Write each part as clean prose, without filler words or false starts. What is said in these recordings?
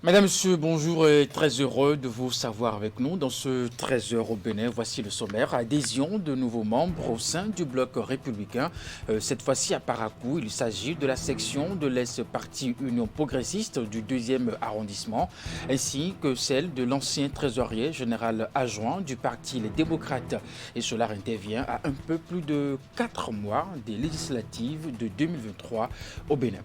Mesdames, Messieurs, bonjour et très heureux de vous savoir avec nous dans ce 13h au Bénin. Voici le sommaire. Adhésion de nouveaux membres au sein du bloc républicain. Cette fois-ci à Parakou, il s'agit de la section de l'ex-parti Union progressiste du 2e arrondissement, ainsi que celle de l'ancien trésorier général adjoint du parti Les Démocrates. Et cela intervient à un peu plus de 4 mois des législatives de 2023 au Bénin.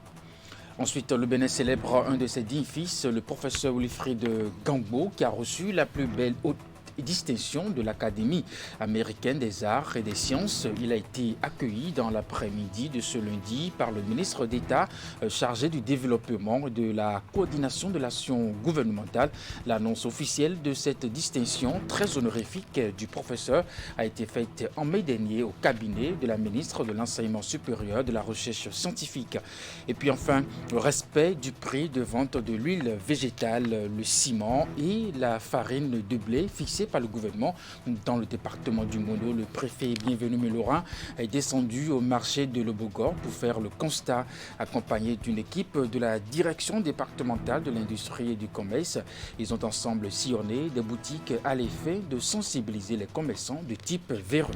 Ensuite, le Bénin célèbre un de ses 10 fils, le professeur Wilfried Gambo, qui a reçu la plus belle haute distinction de l'Académie américaine des arts et des sciences. Il a été accueilli dans l'après-midi de ce lundi par le ministre d'État chargé du développement et de la coordination de l'action gouvernementale. L'annonce officielle de cette distinction très honorifique du professeur a été faite en mai dernier au cabinet de la ministre de l'Enseignement supérieur, de la recherche scientifique. Et puis enfin, le respect du prix de vente de l'huile végétale, le ciment et la farine de blé fixé par le gouvernement dans le département du Mono. Le préfet Bienvenu Mélorin est descendu au marché de Lobogor pour faire le constat, accompagné d'une équipe de la direction départementale de l'industrie et du commerce. Ils ont ensemble sillonné des boutiques à l'effet de sensibiliser les commerçants de type véreux.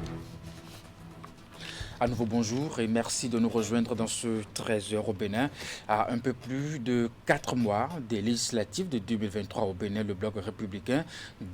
À nouveau bonjour et merci de nous rejoindre dans ce 13h au Bénin. À un peu plus de 4 mois des législatives de 2023 au Bénin, le bloc républicain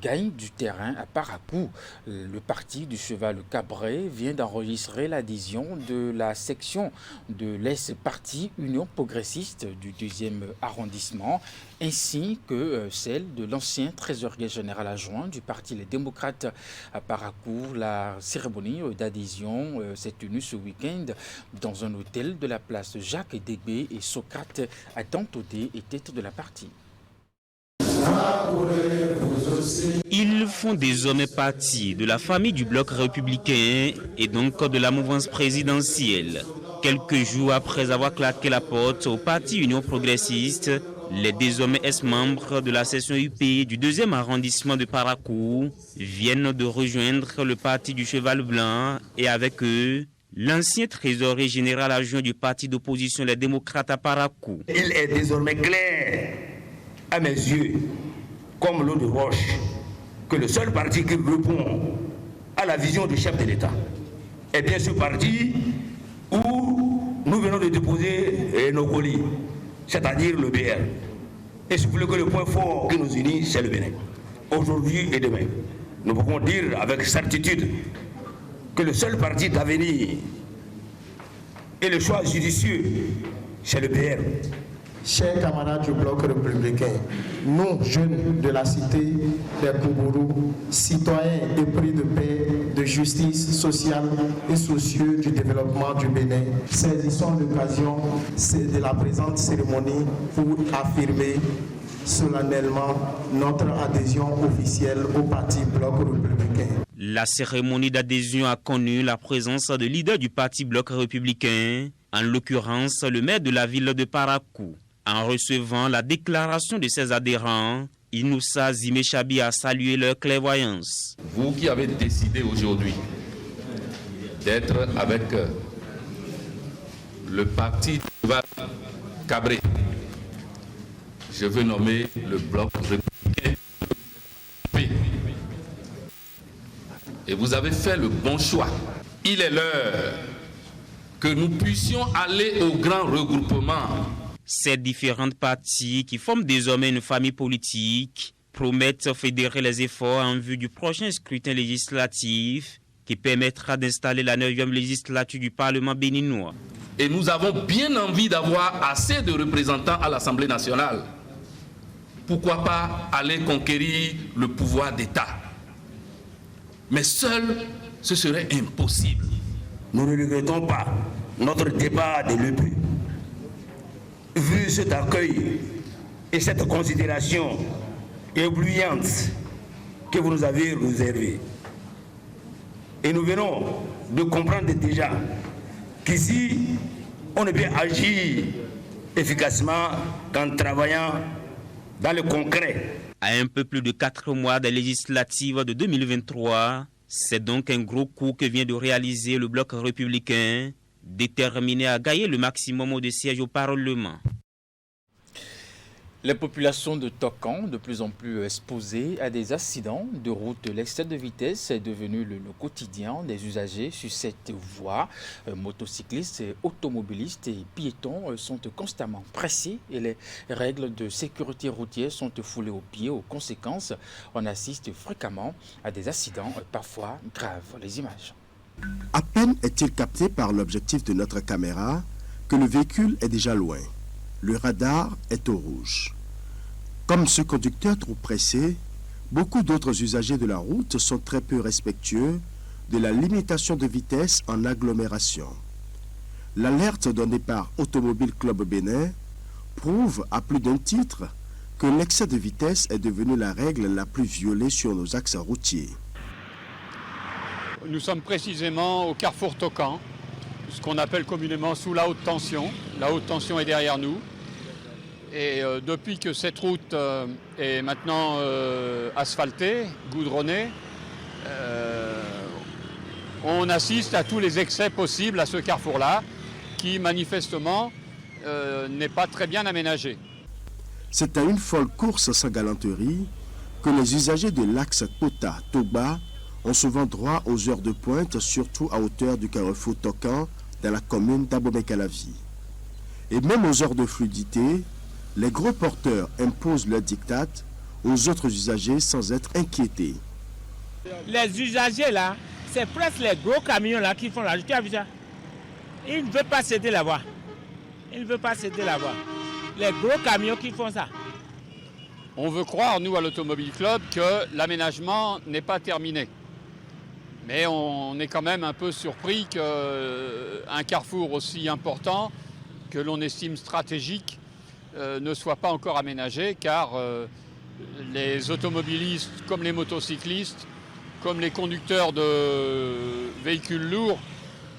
gagne du terrain à Parakou. Le parti du cheval Cabré vient d'enregistrer l'adhésion de la section de l'ex-parti Union progressiste du 2e arrondissement, ainsi que celle de l'ancien trésorier général adjoint du parti Les Démocrates à Parakou. La cérémonie d'adhésion s'est tenue ce week-end dans un hôtel de la place Jacques Dégbé et Socrate Adantodé est tête de la partie. Ils font désormais partie de la famille du bloc républicain et donc de la mouvance présidentielle. Quelques jours après avoir claqué la porte au parti Union progressiste, les désormais ex-membres de la section UP du 2e arrondissement de Parakou viennent de rejoindre le parti du cheval blanc et avec eux, l'ancien trésorier général adjoint du parti d'opposition Les Démocrates à Parakou. Il est désormais clair à mes yeux, comme l'eau de roche, que le seul parti qui répond à la vision du chef de l'État est bien ce parti où nous venons de déposer nos colis, c'est-à-dire le BR. Et je voulais que le point fort qui nous unit, c'est le Bénin. Aujourd'hui et demain, nous pouvons dire avec certitude que le seul parti d'avenir et le choix judicieux, c'est le PR. Chers camarades du bloc républicain, nous, jeunes de la cité des Koubourou, citoyens épris de paix, de justice sociale et sociaux du développement du Bénin, saisissons l'occasion de la présente cérémonie pour affirmer solennellement notre adhésion officielle au parti bloc républicain. La cérémonie d'adhésion a connu la présence de leaders du parti bloc républicain, en l'occurrence le maire de la ville de Parakou. En recevant la déclaration de ses adhérents, Inoussa Zimechabi a salué leur clairvoyance. Vous qui avez décidé aujourd'hui d'être avec le parti Cabré, je veux nommer le bloc républicain. Et vous avez fait le bon choix. Il est l'heure que nous puissions aller au grand regroupement. Ces différentes parties qui forment désormais une famille politique promettent fédérer les efforts en vue du prochain scrutin législatif qui permettra d'installer la 9e législature du Parlement béninois. Et nous avons bien envie d'avoir assez de représentants à l'Assemblée nationale. Pourquoi pas aller conquérir le pouvoir d'État? Mais seul, ce serait impossible. Nous ne regrettons pas notre départ de l'UP. Vu cet accueil et cette considération éblouissante que vous nous avez réservée. Et nous venons de comprendre déjà qu'ici, on ne peut agir efficacement qu'en travaillant dans le concret. À un peu plus de 4 mois des législatives de 2023, c'est donc un gros coup que vient de réaliser le bloc républicain, déterminé à gagner le maximum de sièges au Parlement. Les populations de Tokan, de plus en plus exposées à des accidents de route. L'excès de vitesse est devenu le quotidien des usagers sur cette voie. Motocyclistes, automobilistes et piétons sont constamment pressés et les règles de sécurité routière sont foulées aux pieds. Aux conséquences, on assiste fréquemment à des accidents, parfois graves. Les images. À peine est-il capté par l'objectif de notre caméra que le véhicule est déjà loin. Le radar est au rouge. Comme ce conducteur trop pressé, beaucoup d'autres usagers de la route sont très peu respectueux de la limitation de vitesse en agglomération. L'alerte donnée par Automobile Club Bénin prouve à plus d'un titre que l'excès de vitesse est devenu la règle la plus violée sur nos axes routiers. Nous sommes précisément au carrefour Tokan, ce qu'on appelle communément sous la haute tension. La haute tension est derrière nous. Et depuis que cette route est maintenant asphaltée, goudronnée, on assiste à tous les excès possibles à ce carrefour-là, qui manifestement n'est pas très bien aménagé. C'est à une folle course sans galanterie que les usagers de l'axe Kota-Toba ont souvent droit aux heures de pointe, surtout à hauteur du carrefour Tokan dans la commune d'Abomey-Calavi. Et même aux heures de fluidité, les gros porteurs imposent leur diktat aux autres usagers sans être inquiétés. Les usagers là, c'est presque les gros camions là qui font la route. Tu as vu ça? Ils ne veulent pas céder la voie. Ils ne veulent pas céder la voie. Les gros camions qui font ça. On veut croire, nous, à l'Automobile Club, que l'aménagement n'est pas terminé. Mais on est quand même un peu surpris qu'un carrefour aussi important, que l'on estime stratégique, ne soit pas encore aménagé, car les automobilistes, comme les motocyclistes, comme les conducteurs de véhicules lourds,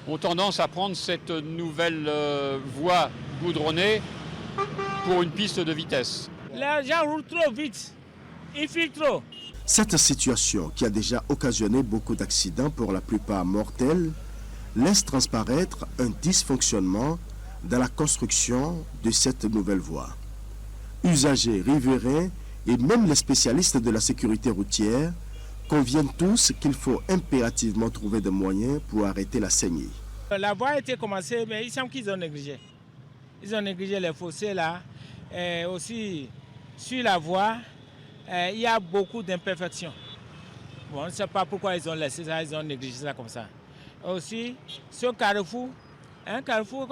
ont tendance à prendre cette nouvelle voie goudronnée pour une piste de vitesse. Les gens roulent trop vite, ils filent trop. Cette situation, qui a déjà occasionné beaucoup d'accidents, pour la plupart mortels, laisse transparaître un dysfonctionnement dans la construction de cette nouvelle voie. Usagers, riverains et même les spécialistes de la sécurité routière conviennent tous qu'il faut impérativement trouver des moyens pour arrêter la saignée. La voie a été commencée, mais il semble qu'ils ont négligé. Ils ont négligé les fossés là. Et aussi, sur la voie, il y a beaucoup d'imperfections. Bon, on ne sait pas pourquoi ils ont laissé ça, ils ont négligé ça comme ça. Aussi, ce carrefour, un carrefour,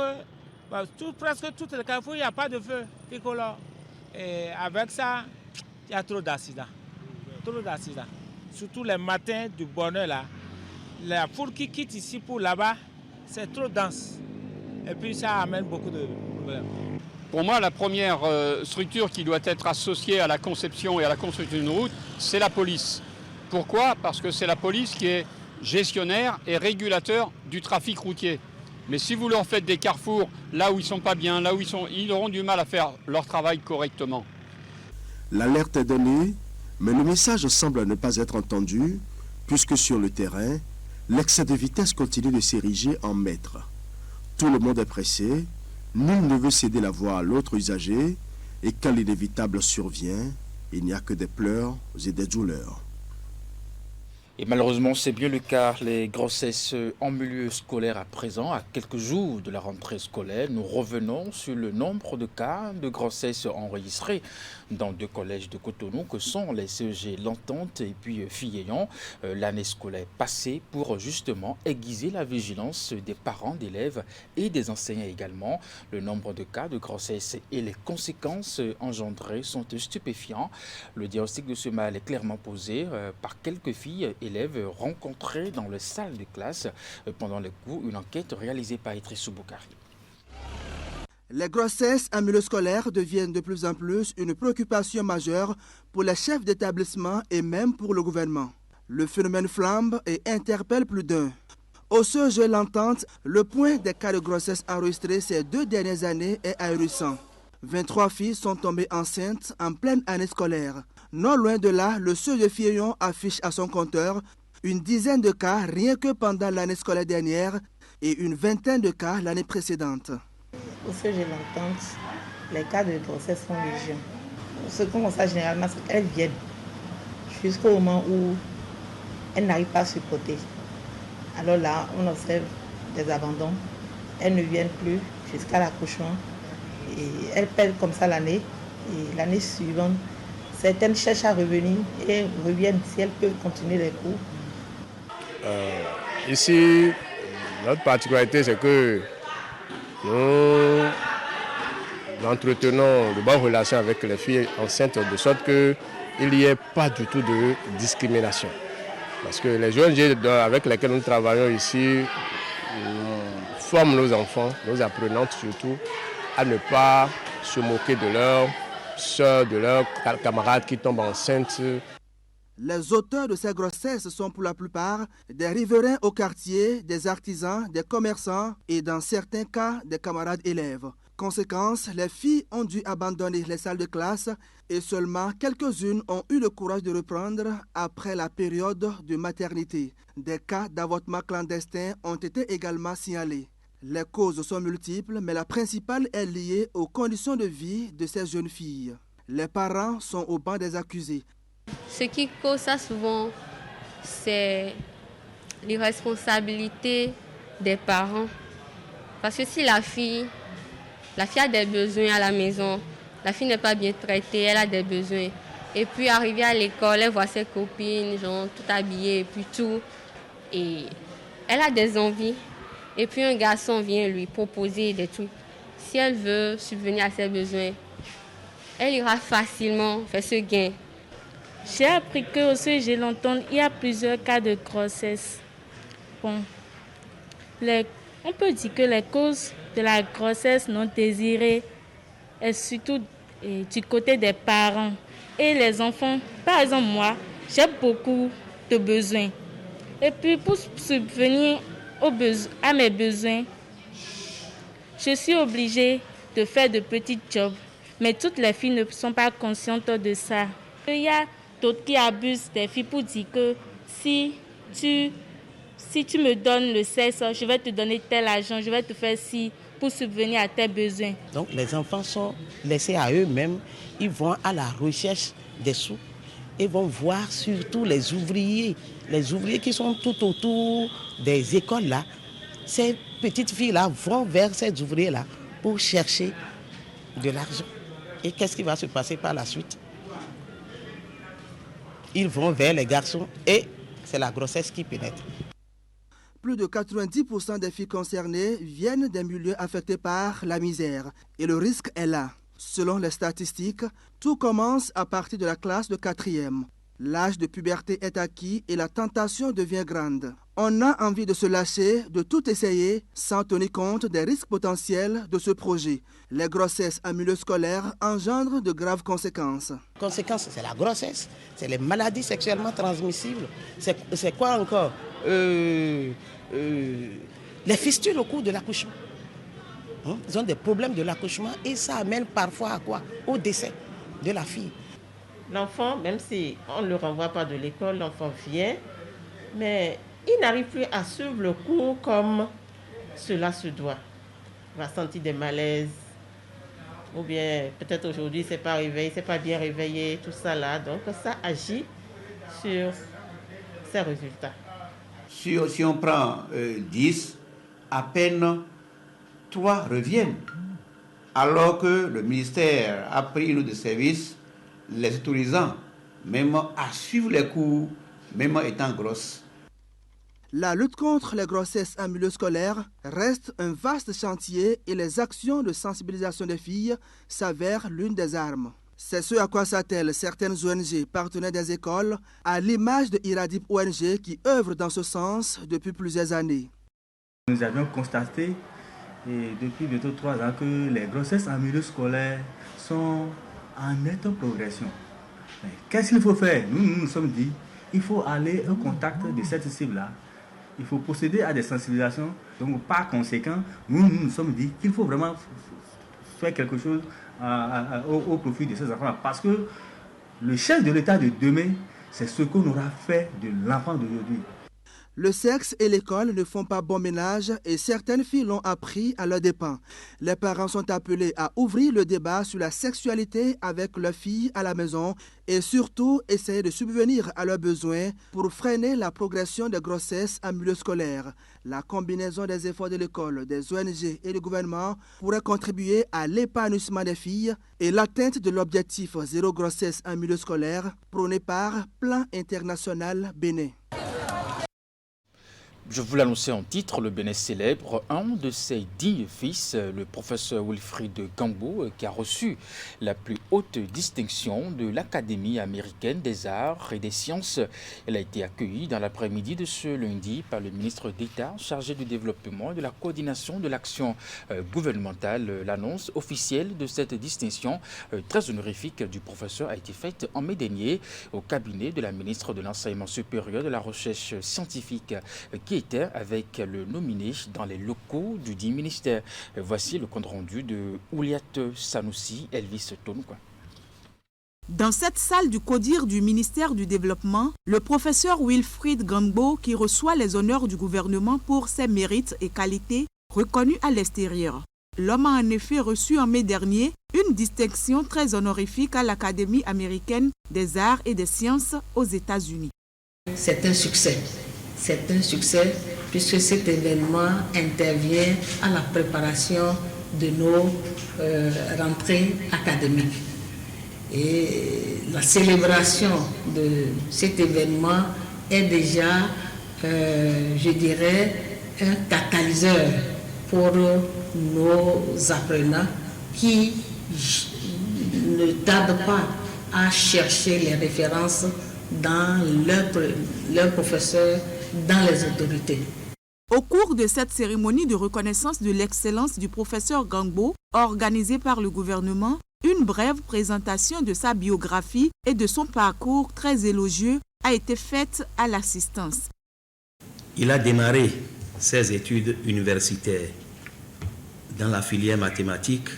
presque tous les carrefours, il n'y a pas de feu tricolore. Et avec ça, il y a trop d'accidents. Trop d'accidents. Surtout les matins du bonheur là. La foule qui quitte ici pour là-bas, c'est trop dense. Et puis ça amène beaucoup de problèmes. Pour moi, la première structure qui doit être associée à la conception et à la construction d'une route, c'est la police. Pourquoi? Parce que c'est la police qui est gestionnaire et régulateur du trafic routier. Mais si vous leur faites des carrefours là où ils ne sont pas bien, là où ils auront du mal à faire leur travail correctement. L'alerte est donnée, mais le message semble ne pas être entendu, puisque sur le terrain, l'excès de vitesse continue de s'ériger en maître. Tout le monde est pressé, nul ne veut céder la voie à l'autre usager, et quand l'inévitable survient, il n'y a que des pleurs et des douleurs. Et malheureusement, c'est bien le cas. Les grossesses en milieu scolaire à présent, à quelques jours de la rentrée scolaire, nous revenons sur le nombre de cas de grossesse enregistrés dans 2 collèges de Cotonou, que sont les CEG L'Entente et puis Filleyon. L'année scolaire passée pour justement aiguiser la vigilance des parents d'élèves et des enseignants également. Le nombre de cas de grossesse et les conséquences engendrées sont stupéfiants. Le diagnostic de ce mal est clairement posé par quelques filles élèves rencontrés dans les salles de classe pendant les cours. Une enquête réalisée par Idrissou Boukari. Les grossesses en milieu scolaire deviennent de plus en plus une préoccupation majeure pour les chefs d'établissement et même pour le gouvernement. Le phénomène flambe et interpelle plus d'un. Au CEG L'Entente, le point des cas de grossesse enregistrés ces 2 dernières années est ahurissant. 23 filles sont tombées enceintes en pleine année scolaire. Non loin de là, le CEG Filleyon affiche à son compteur une dizaine de cas rien que pendant l'année scolaire dernière et une vingtaine de cas l'année précédente. Au CEG L'Entente, les cas de grossesse sont légion. Ce qu'on constate généralement, c'est qu'elles viennent jusqu'au moment où elles n'arrivent pas à supporter. Alors là, on observe des abandons. Elles ne viennent plus jusqu'à l'accouchement. Et elles perdent comme ça l'année. Et l'année suivante, certaines cherchent à revenir et reviennent si elles peuvent continuer les cours. Ici, notre particularité, c'est que nous entretenons de bonnes relations avec les filles enceintes de sorte qu'il n'y ait pas du tout de discrimination. Parce que les ONG avec lesquelles nous travaillons ici forment nos enfants, nos apprenantes surtout, à ne pas se moquer de leurs sœurs, de leurs camarades qui tombent enceintes. Les auteurs de ces grossesses sont pour la plupart des riverains au quartier, des artisans, des commerçants et dans certains cas des camarades élèves. Conséquence, les filles ont dû abandonner les salles de classe et seulement quelques-unes ont eu le courage de reprendre après la période de maternité. Des cas d'avortement clandestin ont été également signalés. Les causes sont multiples, mais la principale est liée aux conditions de vie de ces jeunes filles. Les parents sont au banc des accusés. Ce qui cause ça souvent, c'est l'irresponsabilité des parents. Parce que si la fille a des besoins à la maison, la fille n'est pas bien traitée, elle a des besoins. Et puis arrivée à l'école, elle voit ses copines, genre tout habillées et puis tout. Et elle a des envies. Et puis un garçon vient lui proposer des trucs. Si elle veut subvenir à ses besoins, elle ira facilement faire ce gain. J'ai appris que, au sujet de l'entendre, il y a plusieurs cas de grossesse. Bon, on peut dire que les causes de la grossesse non désirée est surtout du côté des parents et les enfants. Par exemple, moi, j'ai beaucoup de besoins. Et puis, pour subvenir à mes besoins, je suis obligée de faire de petits jobs. Mais toutes les filles ne sont pas conscientes de ça. Il y a d'autres qui abusent des filles pour dire que si tu me donnes le sexe, je vais te donner tel argent, je vais te faire ci pour subvenir à tes besoins. Donc les enfants sont laissés à eux-mêmes, ils vont à la recherche des sous et vont voir surtout les ouvriers qui sont tout autour des écoles là. Ces petites filles-là vont vers ces ouvriers-là pour chercher de l'argent. Et qu'est-ce qui va se passer par la suite? Ils vont vers les garçons et c'est la grossesse qui pénètre. Plus de 90% des filles concernées viennent des milieux affectés par la misère et le risque est là. Selon les statistiques, tout commence à partir de la classe de 4e. L'âge de puberté est acquis et la tentation devient grande. On a envie de se lâcher, de tout essayer, sans tenir compte des risques potentiels de ce projet. Les grossesses en milieu scolaire engendrent de graves conséquences. Conséquences, c'est la grossesse, c'est les maladies sexuellement transmissibles. C'est quoi encore les fistules au cours de l'accouchement. Ils ont des problèmes de l'accouchement et ça amène parfois à quoi? Au décès de la fille. L'enfant, même si on ne le renvoie pas de l'école, l'enfant vient, mais il n'arrive plus à suivre le cours comme cela se doit. Il va sentir des malaises, ou bien peut-être aujourd'hui il ne s'est pas réveillé, il ne s'est pas bien réveillé, tout ça là. Donc ça agit sur ses résultats. Si on prend 10, à peine 3 reviennent. Alors que le ministère a pris une de services les autorisant même à suivre les cours, même étant grosses. La lutte contre les grossesses en milieu scolaire reste un vaste chantier et les actions de sensibilisation des filles s'avèrent l'une des armes. C'est ce à quoi s'attellent certaines ONG partenaires des écoles, à l'image de Iradip ONG qui œuvre dans ce sens depuis plusieurs années. Nous avions constaté depuis bientôt 3 ans que les grossesses en milieu scolaire sont en nette progression. Qu'est-ce qu'il faut faire? Nous nous sommes dit il faut aller au contact de cette cible-là. Il faut procéder à des sensibilisations. Donc, par conséquent, nous nous sommes dit qu'il faut vraiment faire quelque chose au profit de ces enfants-là. Parce que le chef de l'État de demain, c'est ce qu'on aura fait de l'enfant d'aujourd'hui. Le sexe et l'école ne font pas bon ménage et certaines filles l'ont appris à leurs dépens. Les parents sont appelés à ouvrir le débat sur la sexualité avec leurs filles à la maison et surtout essayer de subvenir à leurs besoins pour freiner la progression des grossesses en milieu scolaire. La combinaison des efforts de l'école, des ONG et du gouvernement pourrait contribuer à l'épanouissement des filles et l'atteinte de l'objectif zéro grossesse en milieu scolaire prôné par Plan International Bénin. Je vous l'annonçais en titre, le Bénin célèbre un de ses dignes fils, le professeur Wilfrid Gangbo, qui a reçu la plus haute distinction de l'Académie américaine des arts et des sciences. Elle a été accueillie dans l'après-midi de ce lundi par le ministre d'État chargé du développement et de la coordination de l'action gouvernementale. L'annonce officielle de cette distinction très honorifique du professeur a été faite en mai dernier au cabinet de la ministre de l'Enseignement supérieur et de la Recherche scientifique qui était avec le nominé dans les locaux du dit ministère. Voici le compte rendu de Ouliat Sanoussi, Elvis Tonouka. Dans cette salle du CODIR du ministère du Développement, le professeur Wilfrid Gangbo, qui reçoit les honneurs du gouvernement pour ses mérites et qualités reconnus à l'extérieur. L'homme a en effet reçu en mai dernier une distinction très honorifique à l'Académie américaine des arts et des sciences aux États-Unis. C'est un succès. C'est un succès puisque cet événement intervient à la préparation de nos rentrées académiques. Et la célébration de cet événement est déjà, je dirais, un catalyseur pour nos apprenants qui ne tardent pas à chercher les références dans leurs professeurs, dans les autorités. Au cours de cette cérémonie de reconnaissance de l'excellence du professeur Gangbo, organisée par le gouvernement, une brève présentation de sa biographie et de son parcours très élogieux a été faite à l'assistance. Il a démarré ses études universitaires dans la filière mathématique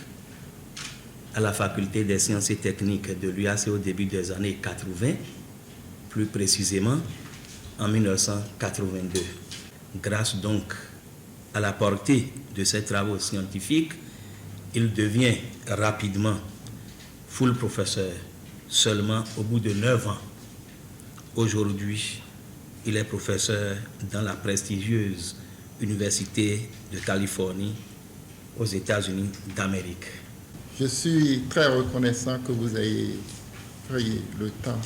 à la faculté des sciences et techniques de l'UAC au début des années 80, plus précisément en 1982. Grâce donc à la portée de ses travaux scientifiques, il devient rapidement full professeur, seulement au bout de 9 ans. Aujourd'hui, il est professeur dans la prestigieuse Université de Californie aux États-Unis d'Amérique. Je suis très reconnaissant que vous ayez pris le temps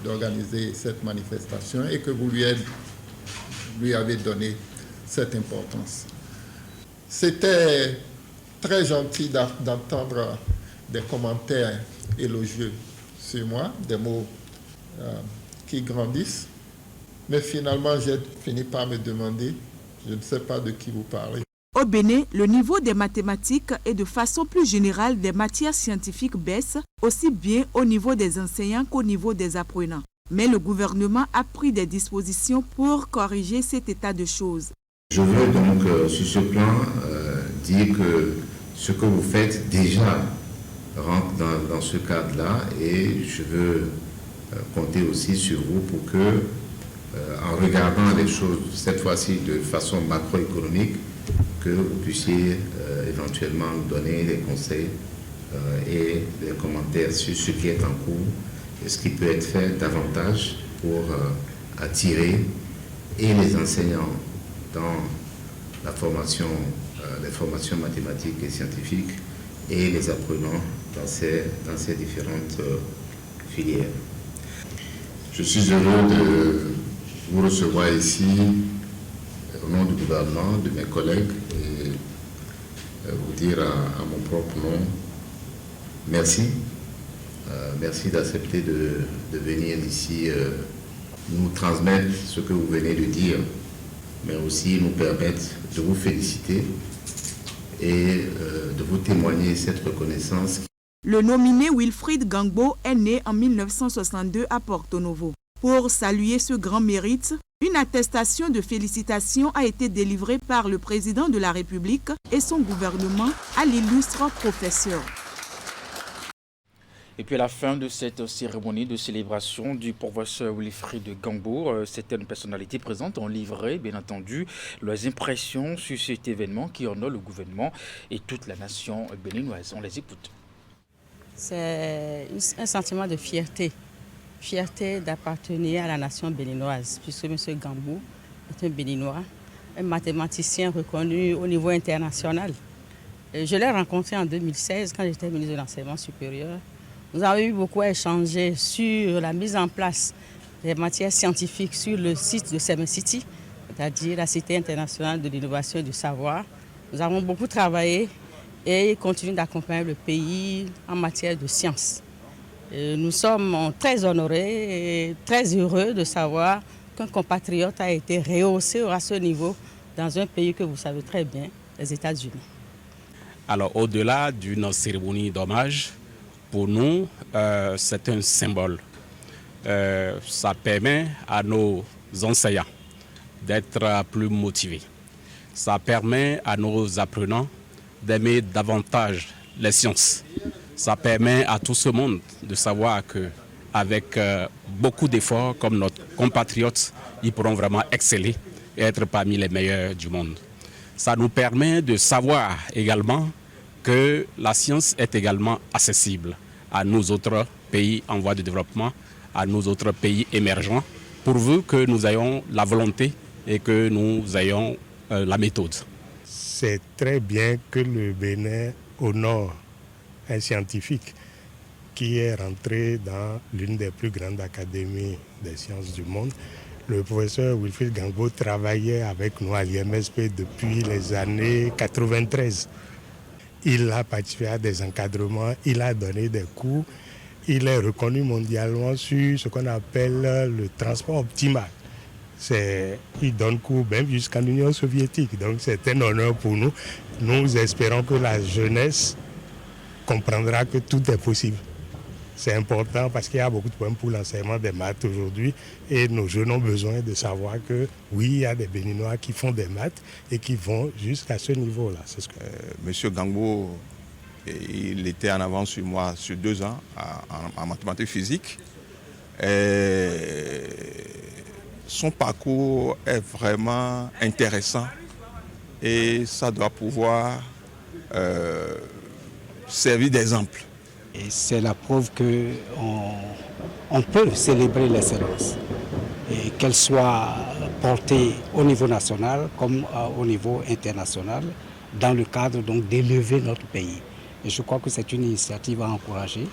d'organiser cette manifestation et que vous lui avez donné cette importance. C'était très gentil d'entendre des commentaires élogieux sur moi, des mots qui grandissent, mais finalement j'ai fini par me demander, je ne sais pas de qui vous parlez. Au Bénin, le niveau des mathématiques et de façon plus générale des matières scientifiques baisse, aussi bien au niveau des enseignants qu'au niveau des apprenants. Mais le gouvernement a pris des dispositions pour corriger cet état de choses. Je veux donc sur ce plan dire que ce que vous faites déjà rentre dans ce cadre-là et je veux compter aussi sur vous pour que, en regardant les choses cette fois-ci de façon macroéconomique, que vous puissiez éventuellement nous donner des conseils et des commentaires sur ce qui est en cours et ce qui peut être fait davantage pour attirer et les enseignants dans la formation, les formations mathématiques et scientifiques et les apprenants dans ces différentes filières. Je suis heureux de vous recevoir ici au nom du gouvernement, de mes collègues, et vous dire à mon propre nom, merci. Merci d'accepter de venir ici nous transmettre ce que vous venez de dire, mais aussi nous permettre de vous féliciter et de vous témoigner cette reconnaissance. Le nominé Wilfrid Gangbo est né en 1962 à Porto Novo. Pour saluer ce grand mérite, une attestation de félicitations a été délivrée par le président de la République et son gouvernement à l'illustre professeur. Et puis à la fin de cette cérémonie de célébration du professeur Wilfried Gangbo, certaines personnalités présentes ont livré, bien entendu, leurs impressions sur cet événement qui honore le gouvernement et toute la nation béninoise. On les écoute. C'est un sentiment de fierté d'appartenir à la nation béninoise, puisque M. Gangbo est un Béninois, un mathématicien reconnu au niveau international. Je l'ai rencontré en 2016 quand j'étais ministre de l'Enseignement supérieur. Nous avons eu beaucoup à échanger sur la mise en place des matières scientifiques sur le site de Seven City, c'est-à-dire la Cité internationale de l'innovation et du savoir. Nous avons beaucoup travaillé et il continue d'accompagner le pays en matière de sciences. Nous sommes très honorés et très heureux de savoir qu'un compatriote a été rehaussé à ce niveau dans un pays que vous savez très bien, les États-Unis. Alors au-delà d'une cérémonie d'hommage, pour nous, c'est un symbole. Ça permet à nos enseignants d'être plus motivés. Ça permet à nos apprenants d'aimer davantage les sciences. Ça permet à tout ce monde de savoir qu'avec beaucoup d'efforts, comme notre compatriotes, ils pourront vraiment exceller et être parmi les meilleurs du monde. Ça nous permet de savoir également que la science est également accessible à nous autres pays en voie de développement, à nous autres pays émergents, pourvu que nous ayons la volonté et que nous ayons la méthode. C'est très bien que le Bénin honore un scientifique qui est rentré dans l'une des plus grandes académies des sciences du monde. Le professeur Wilfried Gangbo travaillait avec nous à l'IMSP depuis les années 93. Il a participé à des encadrements, il a donné des cours. Il est reconnu mondialement sur ce qu'on appelle le transport optimal. Il donne cours même jusqu'en Union soviétique. Donc c'est un honneur pour nous. Nous espérons que la jeunesse comprendra que tout est possible. C'est important parce qu'il y a beaucoup de problèmes pour l'enseignement des maths aujourd'hui et nos jeunes ont besoin de savoir que oui, il y a des Béninois qui font des maths et qui vont jusqu'à ce niveau-là. Monsieur Gangbo, il était en avance sur moi sur 2 ans en mathématiques physiques. Son parcours est vraiment intéressant et ça doit pouvoir servir d'exemple. Et c'est la preuve qu'on peut célébrer l'excellence, et qu'elle soit portée au niveau national comme au niveau international, dans le cadre donc d'élever notre pays. Et je crois que c'est une initiative à encourager.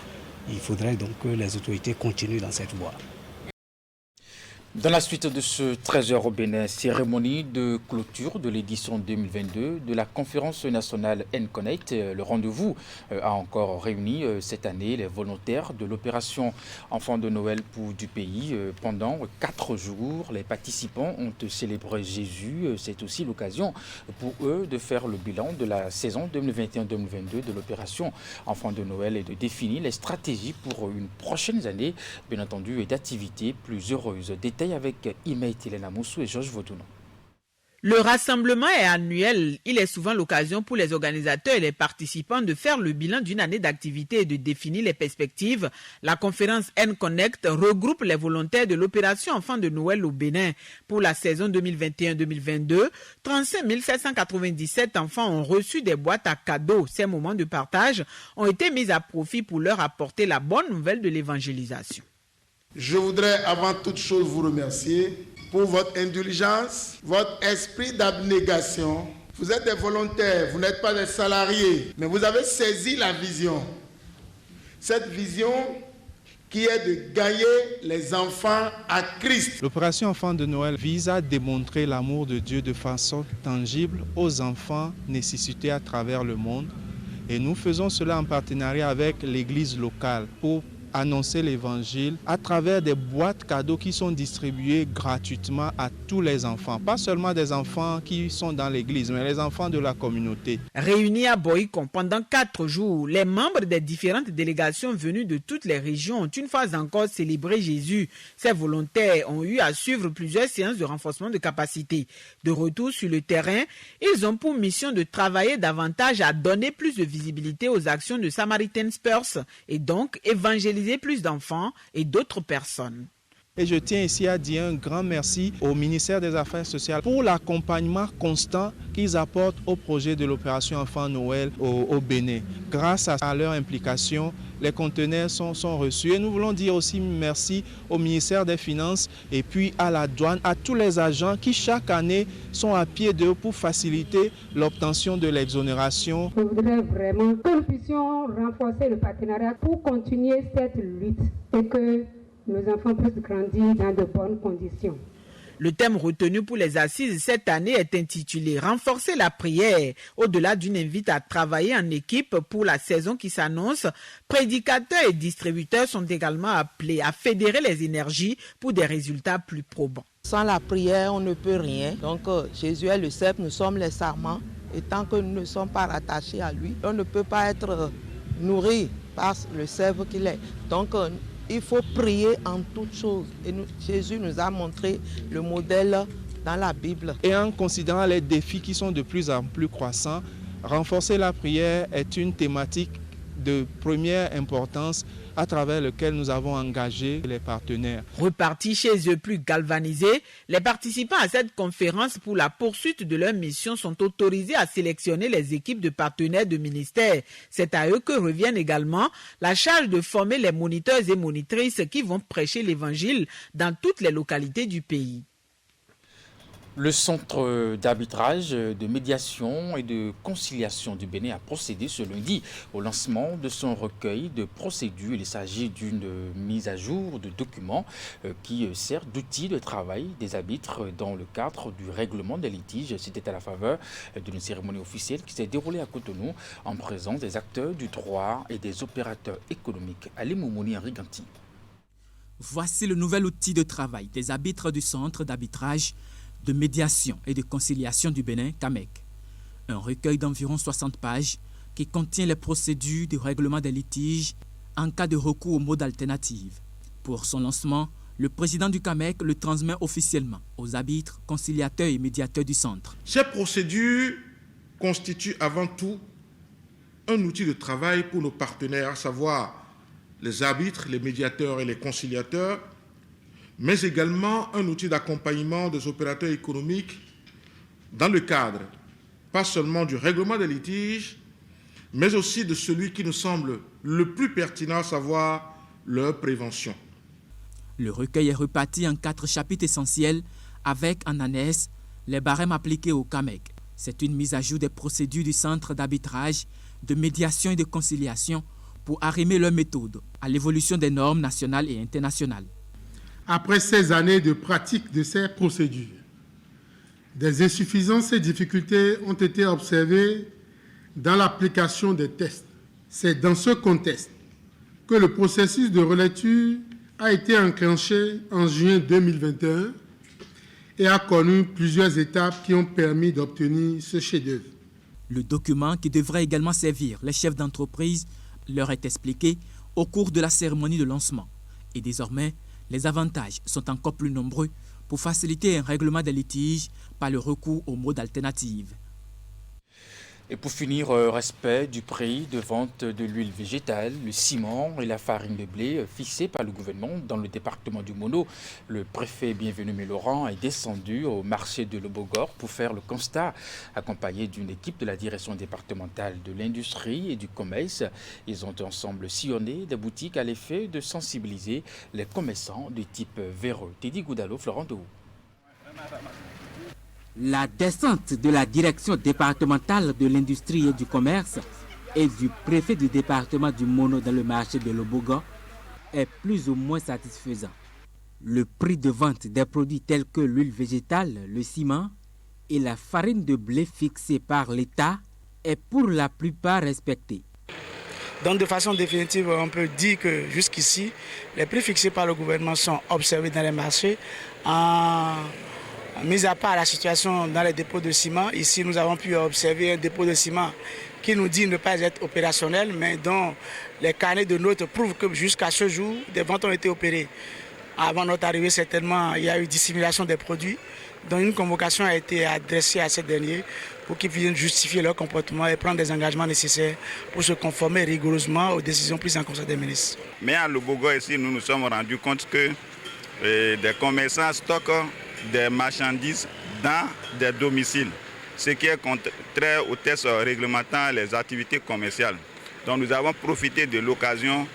Il faudrait donc que les autorités continuent dans cette voie. Dans la suite de ce 13h au Bénin, cérémonie de clôture de l'édition 2022 de la conférence nationale N-Connect. Le rendez-vous a encore réuni cette année les volontaires de l'opération Enfants de Noël du pays. Pendant 4 jours, les participants ont célébré Jésus. C'est aussi l'occasion pour eux de faire le bilan de la saison 2021-2022 de l'opération Enfants de Noël et de définir les stratégies pour une prochaine année, bien entendu, et d'activités plus heureuses. Détail avec Imaït Elena Moussou et Georges Vaudounon. Le rassemblement est annuel. Il est souvent l'occasion pour les organisateurs et les participants de faire le bilan d'une année d'activité et de définir les perspectives. La conférence N-Connect regroupe les volontaires de l'opération Enfants de Noël au Bénin. Pour la saison 2021-2022, 35 797 enfants ont reçu des boîtes à cadeaux. Ces moments de partage ont été mis à profit pour leur apporter la bonne nouvelle de l'évangélisation. Je voudrais avant toute chose vous remercier pour votre indulgence, votre esprit d'abnégation. Vous êtes des volontaires, vous n'êtes pas des salariés, mais vous avez saisi la vision. Cette vision qui est de gagner les enfants à Christ. L'opération Enfants de Noël vise à démontrer l'amour de Dieu de façon tangible aux enfants nécessités à travers le monde. Et nous faisons cela en partenariat avec l'église locale pour annoncer l'évangile à travers des boîtes cadeaux qui sont distribuées gratuitement à tous les enfants, pas seulement des enfants qui sont dans l'église, mais les enfants de la communauté. Réunis à Boïcon pendant 4 jours, les membres des différentes délégations venues de toutes les régions ont une fois encore célébré Jésus. Ces volontaires ont eu à suivre plusieurs séances de renforcement de capacité. De retour sur le terrain, ils ont pour mission de travailler davantage à donner plus de visibilité aux actions de Samaritan Spurs et donc évangéliser plus d'enfants et d'autres personnes. Et je tiens ici à dire un grand merci au ministère des Affaires sociales pour l'accompagnement constant qu'ils apportent au projet de l'opération Enfant Noël au Bénin. Grâce à leur implication, les conteneurs sont reçus. Et nous voulons dire aussi merci au ministère des Finances et puis à la douane, à tous les agents qui chaque année sont à pied d'eux pour faciliter l'obtention de l'exonération. Je voudrais vraiment que nous puissions renforcer le partenariat pour continuer cette lutte et que nos enfants puissent grandir dans de bonnes conditions. Le thème retenu pour les assises cette année est intitulé « Renforcer la prière ». Au-delà d'une invite à travailler en équipe pour la saison qui s'annonce, prédicateurs et distributeurs sont également appelés à fédérer les énergies pour des résultats plus probants. Sans la prière, on ne peut rien. Donc Jésus est le cep, nous sommes les sarments. Et tant que nous ne sommes pas rattachés à lui, on ne peut pas être nourri par le sève qu'il est. Donc il faut prier en toutes choses. Et Jésus nous a montré le modèle dans la Bible. Et en considérant les défis qui sont de plus en plus croissants, renforcer la prière est une thématique de première importance à travers lequel nous avons engagé les partenaires. Repartis chez eux plus galvanisés, les participants à cette conférence pour la poursuite de leur mission sont autorisés à sélectionner les équipes de partenaires de ministère. C'est à eux que revient également la charge de former les moniteurs et monitrices qui vont prêcher l'évangile dans toutes les localités du pays. Le centre d'arbitrage, de médiation et de conciliation du Bénin a procédé ce lundi au lancement de son recueil de procédures. Il s'agit d'une mise à jour de documents qui sert d'outil de travail des arbitres dans le cadre du règlement des litiges. C'était à la faveur d'une cérémonie officielle qui s'est déroulée à Cotonou en présence des acteurs du droit et des opérateurs économiques. Ali Moumouni Henri Ganti. Voici le nouvel outil de travail des arbitres du centre d'arbitrage, de médiation et de conciliation du Bénin, CAMEC. Un recueil d'environ 60 pages qui contient les procédures du règlement des litiges en cas de recours aux modes alternatifs. Pour son lancement, le président du CAMEC le transmet officiellement aux arbitres, conciliateurs et médiateurs du centre. Ces procédures constituent avant tout un outil de travail pour nos partenaires, à savoir les arbitres, les médiateurs et les conciliateurs, mais également un outil d'accompagnement des opérateurs économiques dans le cadre, pas seulement du règlement des litiges, mais aussi de celui qui nous semble le plus pertinent, à savoir leur prévention. Le recueil est reparti en 4 chapitres essentiels avec en annexe les barèmes appliqués au CAMEC. C'est une mise à jour des procédures du centre d'arbitrage, de médiation et de conciliation pour arrimer leurs méthodes à l'évolution des normes nationales et internationales. Après 16 années de pratique de ces procédures, des insuffisances et difficultés ont été observées dans l'application des tests. C'est dans ce contexte que le processus de relecture a été enclenché en juin 2021 et a connu plusieurs étapes qui ont permis d'obtenir ce chef-d'œuvre. Le document, qui devrait également servir les chefs d'entreprise, leur est expliqué au cours de la cérémonie de lancement. Et désormais, les avantages sont encore plus nombreux pour faciliter un règlement des litiges par le recours aux modes alternatifs. Et pour finir, respect du prix de vente de l'huile végétale, le ciment et la farine de blé fixés par le gouvernement dans le département du Mono. Le préfet Bienvenu Laurent est descendu au marché de Lobogor pour faire le constat, accompagné d'une équipe de la direction départementale de l'industrie et du commerce. Ils ont ensemble sillonné des boutiques à l'effet de sensibiliser les commerçants de type véreux. Teddy Goudalo, Florent Dehou. La descente de la direction départementale de l'industrie et du commerce et du préfet du département du Mono dans le marché de Lobogor est plus ou moins satisfaisant. Le prix de vente des produits tels que l'huile végétale, le ciment et la farine de blé fixés par l'État est pour la plupart respecté. Donc de façon définitive, on peut dire que jusqu'ici, les prix fixés par le gouvernement sont observés dans les marchés Mis à part la situation dans les dépôts de ciment, ici nous avons pu observer un dépôt de ciment qui nous dit ne pas être opérationnel, mais dont les carnets de notes prouvent que jusqu'à ce jour, des ventes ont été opérées. Avant notre arrivée, certainement, il y a eu dissimulation des produits, dont une convocation a été adressée à ces derniers pour qu'ils viennent justifier leur comportement et prendre des engagements nécessaires pour se conformer rigoureusement aux décisions prises en Conseil des ministres. Mais à Lobogo, ici, nous nous sommes rendus compte que des commerçants stockent des marchandises dans des domiciles, ce qui est contraire aux textes réglementant les activités commerciales. Donc nous avons profité de l'occasion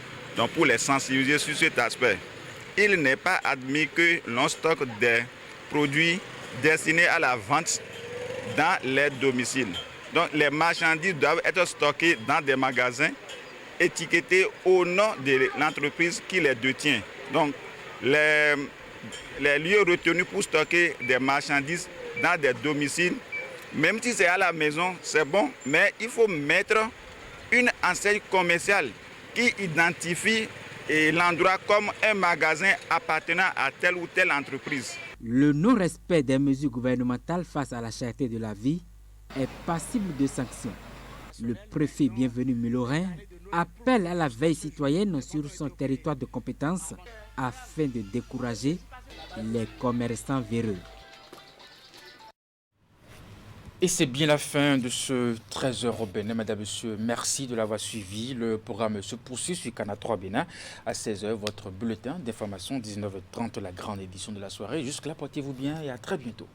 pour les sensibiliser sur cet aspect. Il n'est pas admis que l'on stocke des produits destinés à la vente dans les domiciles. Donc les marchandises doivent être stockées dans des magasins étiquetés au nom de l'entreprise qui les détient. Donc les lieux retenus pour stocker des marchandises dans des domiciles, même si c'est à la maison, c'est bon, mais il faut mettre une enseigne commerciale qui identifie l'endroit comme un magasin appartenant à telle ou telle entreprise. Le non-respect des mesures gouvernementales face à la cherté de la vie est passible de sanctions. Le préfet Bienvenu Mullorin appelle à la veille citoyenne sur son territoire de compétence afin de décourager les commerçants véreux. Et c'est bien la fin de ce 13h au Bénin. Madame, Monsieur, merci de l'avoir suivi. Le programme se poursuit sur Canal 3 Bénin. À 16h, votre bulletin d'information, 19h30, la grande édition de la soirée. Jusque-là, portez-vous bien et à très bientôt.